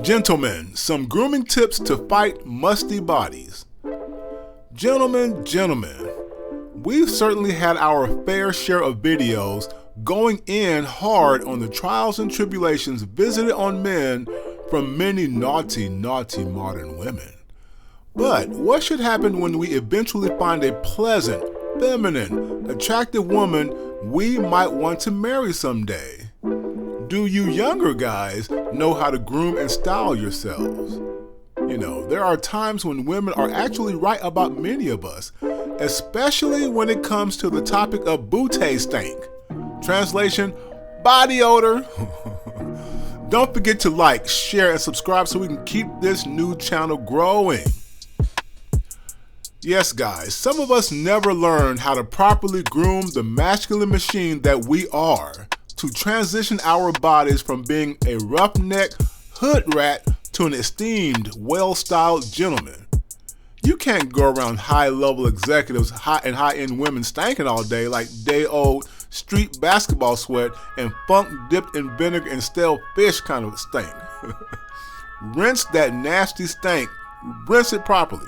Gentlemen, some grooming tips to fight musty bodies. Gentlemen, we've certainly had our fair share of videos going in hard on the trials and tribulations visited on men from many naughty modern women. But what should happen when we eventually find a pleasant, feminine, attractive woman we might want to marry someday? Do you younger guys know how to groom and style yourselves? You know, there are times when women are actually right about many of us, especially when it comes to the topic of bootay stank. Translation, body odor. Don't forget to like, share, and subscribe so we can keep this new channel growing. Yes, guys, some of us never learned how to properly groom the masculine machine that we are to transition our bodies from being a roughneck hood rat to an esteemed, well-styled gentleman. You can't go around high-level executives and high-end women stanking all day like day-old street basketball sweat and funk dipped in vinegar and stale fish kind of stink. Rinse that nasty stank. Rinse it properly.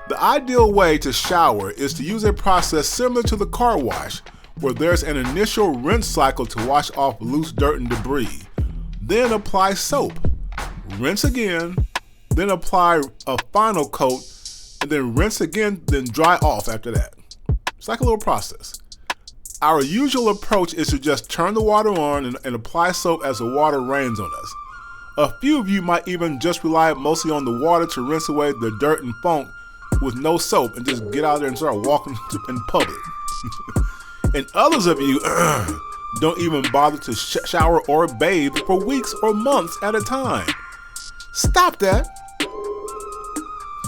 The ideal way to shower is to use a process similar to the car wash, where there's an initial rinse cycle to wash off loose dirt and debris. Then apply soap. Rinse again, then apply a final coat, and then rinse again, then dry off after that. It's like a little process. Our usual approach is to just turn the water on and apply soap as the water rains on us. A few of you might even just rely mostly on the water to rinse away the dirt and funk with no soap and just get out there and start walking in public. And others of you don't even bother to shower or bathe for weeks or months at a time. Stop that.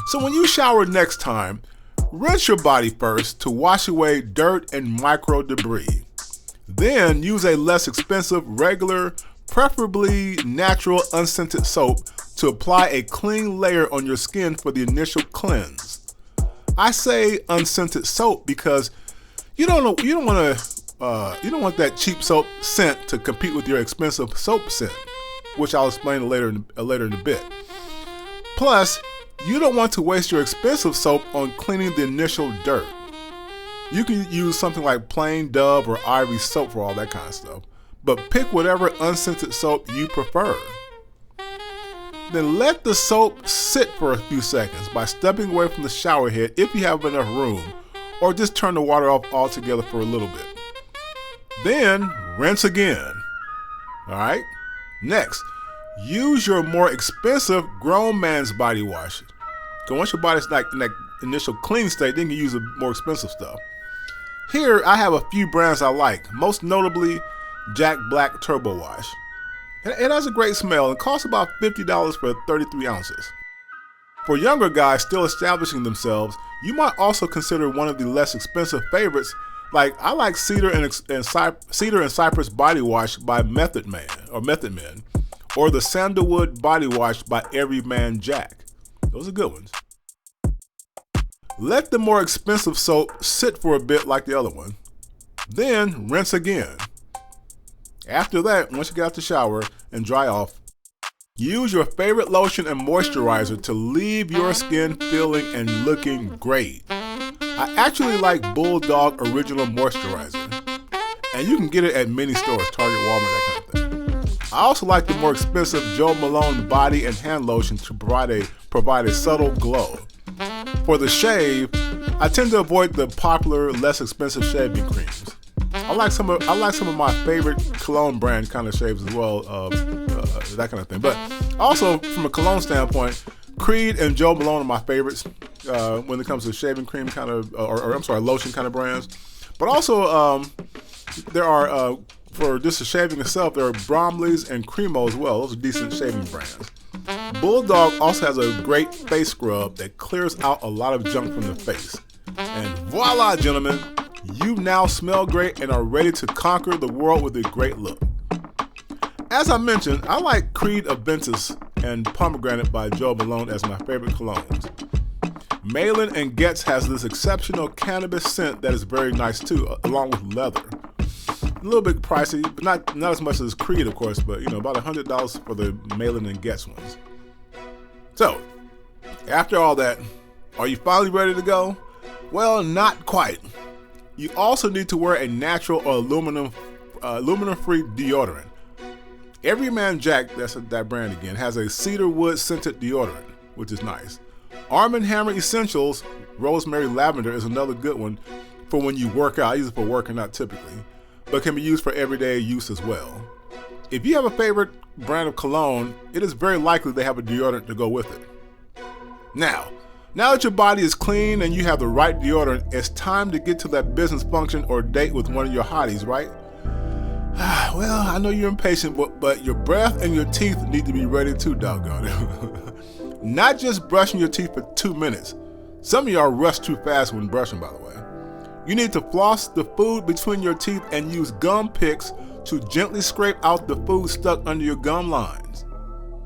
So when you shower next time, rinse your body first to wash away dirt and micro debris. Then use a less expensive, regular, preferably natural, unscented soap to apply a clean layer on your skin for the initial cleanse. I say unscented soap because you don't want that cheap soap scent to compete with your expensive soap scent, which I'll explain later in a bit. Plus, you don't want to waste your expensive soap on cleaning the initial dirt. You can use something like plain Dove or Ivory soap for all that kind of stuff, but pick whatever unscented soap you prefer. Then let the soap sit for a few seconds by stepping away from the shower head if you have enough room, or just turn the water off altogether for a little bit. Then rinse again. Alright? Next, use your more expensive grown man's body wash. So once your body's like in that initial clean state, then you can use the more expensive stuff. Here I have a few brands I like, most notably Jack Black Turbo Wash. It has a great smell and costs about $50 for 33 ounces. For younger guys still establishing themselves, you might also consider one of the less expensive favorites. Like I like Cedar and Cypress Body Wash by Method Man, or the Sandalwood Body Wash by Everyman Jack. Those are good ones. Let the more expensive soap sit for a bit like the other one. Then rinse again. After that, once you get out the shower and dry off, use your favorite lotion and moisturizer to leave your skin feeling and looking great. I actually like Bulldog Original Moisturizer, and you can get it at many stores, Target, Walmart, that kind of thing. I also like the more expensive Malone body and hand lotion to provide a subtle glow. For the shave, I tend to avoid the popular, less expensive shaving creams. I like some of my favorite Cologne brand kind of shaves as well, that kind of thing. But also from a Cologne standpoint, Creed and Joe Malone are my favorites when it comes to shaving cream kind of, lotion kind of brands. But also there are for just the shaving itself, there are Bromley's and Cremo as well. Those are decent shaving brands. Bulldog also has a great face scrub that clears out a lot of junk from the face. And voila, gentlemen, you now smell great and are ready to conquer the world with a great look. As I mentioned, I like Creed Aventus and Pomegranate by Joe Malone as my favorite colognes. MALIN+GOETZ has this exceptional cannabis scent that is very nice too, along with leather. little bit pricey, but not as much as Creed, of course, but about $100 for the MALIN+GOETZ ones. So, after all that, are you finally ready to go? Well, not quite. You also need to wear a natural or aluminum-free deodorant. Everyman Jack, that's that brand again, has a cedar wood scented deodorant, which is nice. Arm & Hammer Essentials Rosemary Lavender is another good one for when you work out. I use it for working out typically, but can be used for everyday use as well. If you have a favorite brand of cologne, it is very likely they have a deodorant to go with it. Now that your body is clean and you have the right deodorant, it's time to get to that business function or date with one of your hotties, right? Well, I know you're impatient, but your breath and your teeth need to be ready too, doggone it. Not just brushing your teeth for 2 minutes. Some of y'all rush too fast when brushing, by the way. You need to floss the food between your teeth and use gum picks to gently scrape out the food stuck under your gum lines.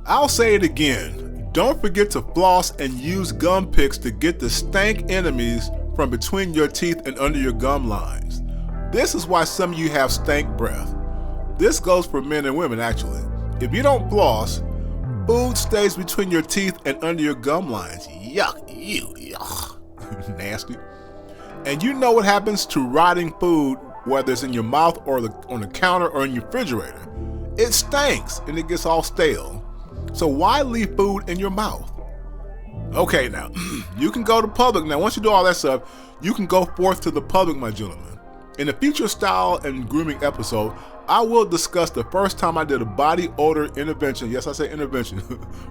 I'll say it again. Don't forget to floss and use gum picks to get the stank enemies from between your teeth and under your gum lines. This is why some of you have stank breath. This goes for men and women, actually. If you don't floss, food stays between your teeth and under your gum lines. Yuck, yuck. Nasty. And you know what happens to rotting food, whether it's in your mouth or on the counter or in your refrigerator. It stinks and it gets all stale. So why leave food in your mouth? Okay, now, you can go to public. Now, once you do all that stuff, you can go forth to the public, my gentlemen. In a future style and grooming episode, I will discuss the first time I did a body odor intervention, yes I say intervention,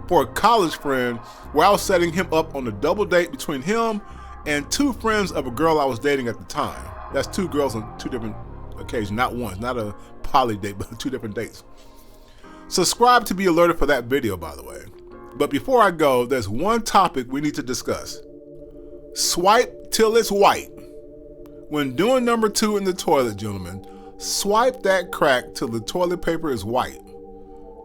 for a college friend where I was setting him up on a double date between him and 2 friends of a girl I was dating at the time. That's 2 girls on 2 different occasions, not one, not a poly date, but 2 different dates. Subscribe to be alerted for that video, by the way. But before I go, there's one topic we need to discuss. Swipe till it's white. When doing number 2 in the toilet, gentlemen, swipe that crack till the toilet paper is white.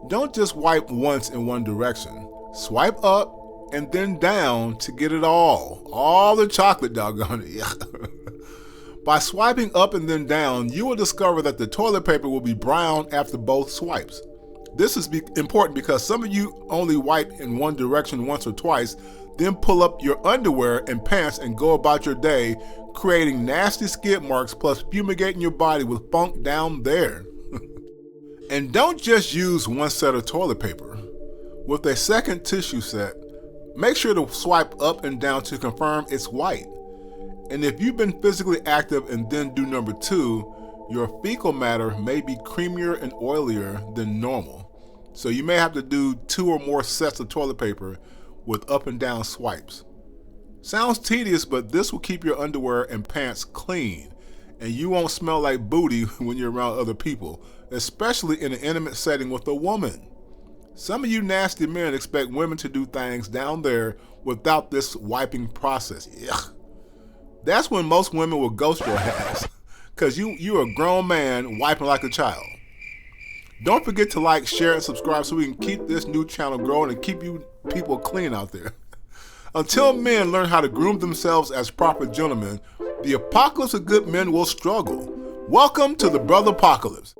Don't just wipe once in one direction. Swipe up and then down to get it all the chocolate, doggone it. By swiping up and then down, you will discover that the toilet paper will be brown after both swipes. This is important because some of you only wipe in one direction once or twice, then pull up your underwear and pants and go about your day, creating nasty skid marks plus fumigating your body with funk down there. And don't just use one set of toilet paper. With a second tissue set, make sure to swipe up and down to confirm it's white. And if you've been physically active and then do number 2, your fecal matter may be creamier and oilier than normal. So you may have to do 2 or more sets of toilet paper with up and down swipes. Sounds tedious, but this will keep your underwear and pants clean, and you won't smell like booty when you're around other people, especially in an intimate setting with a woman. Some of you nasty men expect women to do things down there without this wiping process. Yuck. That's when most women will ghost your ass, because you're a grown man wiping like a child. Don't forget to like, share, and subscribe so we can keep this new channel growing and keep you people clean out there. Until men learn how to groom themselves as proper gentlemen, the apocalypse of good men will struggle. Welcome to the Brother Apocalypse.